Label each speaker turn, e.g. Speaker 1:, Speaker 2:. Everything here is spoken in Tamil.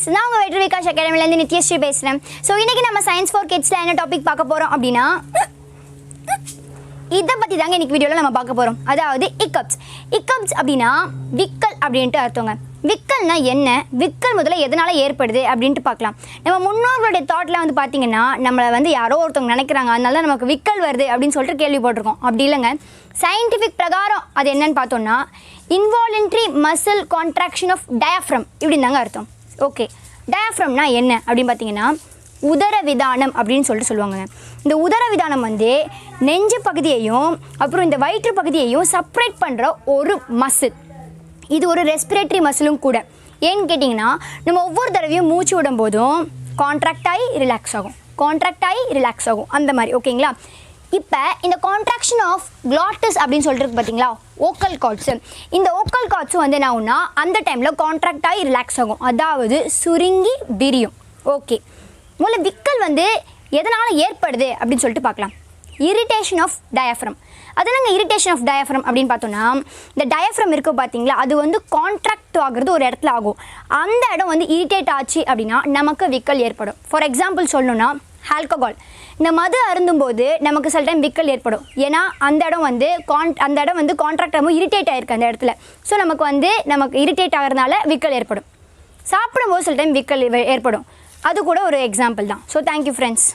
Speaker 1: ஃப்ரெண்ட்ஸ், நான் உங்கள் வெட்ரி விகாஷ் அகாடமிலேருந்து நித்யஸ்ரீ பேசுகிறேன். ஸோ இன்றைக்கி நம்ம சயின்ஸ் ஃபார் கிட்ஸில் என்ன டாபிக் பார்க்க போகிறோம் அப்படின்னா, இதை பற்றி தாங்க இன்றைக்கி வீடியோவில் நம்ம பார்க்க போகிறோம். அதாவது ஹிக்கப்ஸ். ஹிக்கப்ஸ் அப்படின்னா விக்கல் அப்படின்ட்டு அர்த்தங்க. விக்கல்னா என்ன, விக்கல் முதல்ல எதனால் ஏற்படுது அப்படின்ட்டு பார்க்கலாம். நம்ம முன்னோர்களுடைய தாட்டில் வந்து பார்த்திங்கன்னா, நம்மளை வந்து யாரோ ஒருத்தவங்க நினைக்கிறாங்க, அதனால தான் நமக்கு விக்கல் வருது அப்படின்னு சொல்லிட்டு கேள்விப்பட்டிருக்கோம். அப்படி இல்லைங்க, சயின்டிஃபிக் பிரகாரம் அது என்னன்னு பார்த்தோம்னா involuntary muscle contraction of diaphragm இப்படின்னு தாங்க அர்த்தம். ஓகே, டயாஃப்ரம்னா என்ன அப்படின்னு பார்த்தீங்கன்னா உதரவிதானம் அப்படின்னு சொல்லிட்டு சொல்லுவாங்க. இந்த உதரவிதானம் வந்து நெஞ்சு பகுதியையும் அப்புறம் இந்த வயிற்று பகுதியையும் செப்பரேட் பண்ணுற ஒரு மசில். இது ஒரு ரெஸ்பிரேட்டரி மசிலும் கூட. ஏன்னு கேட்டிங்கன்னா, நம்ம ஒவ்வொரு தடவையும் மூச்சு விடும் போதும் கான்ட்ராக்ட் ஆகி ரிலாக்ஸ் ஆகும், கான்ட்ராக்ட் ஆகி ரிலாக்ஸ் ஆகும் அந்த மாதிரி. ஓகேங்களா? இப்போ இந்த கான்ட்ராக்ஷன் ஆஃப் கிளாட்டஸ் அப்படின்னு சொல்லிட்டு இருக்கு பார்த்தீங்களா, ஓக்கல் கார்ட்ஸு. இந்த ஓக்கல் கார்ட்ஸும் வந்து என்ன ஆகும்னா அந்த டைமில் கான்ட்ராக்ட் ஆகி ரிலாக்ஸ் ஆகும், அதாவது சுருங்கி விரியும். ஓகே, முதல்ல விக்கல் வந்து எதனால் ஏற்படுது அப்படின்னு சொல்லிட்டு பார்க்கலாம். Irritation of diaphragm. அதனால இரிட்டேஷன் ஆஃப் டயாஃப்ரம் அப்படின்னு பார்த்தோன்னா, இந்த டயாஃப்ரம் இருக்குது பார்த்தீங்களா, அது வந்து கான்ட்ராக்ட் ஆகிறது ஒரு இடத்துல ஆகும். அந்த இடம் வந்து இரிட்டேட் ஆச்சு அப்படின்னா நமக்கு விக்கல் ஏற்படும். ஃபார் எக்ஸாம்பிள் சொல்லணுன்னா, ஆல்கஹால். இந்த மது அருந்தும்போது நமக்கு சில டைம் விக்கல் ஏற்படும். ஏன்னா அந்த இடம் வந்து கான்ட்ராக்ட் ஆகும், இரிட்டேட் ஆகிருக்கு அந்த இடத்துல. ஸோ நமக்கு இரிட்டேட் ஆகிறதுனால விக்கல் ஏற்படும். சாப்பிடும்போது சில டைம் விக்கல் ஏற்படும். அது கூட ஒரு எக்ஸாம்பிள் தான். So thank you friends.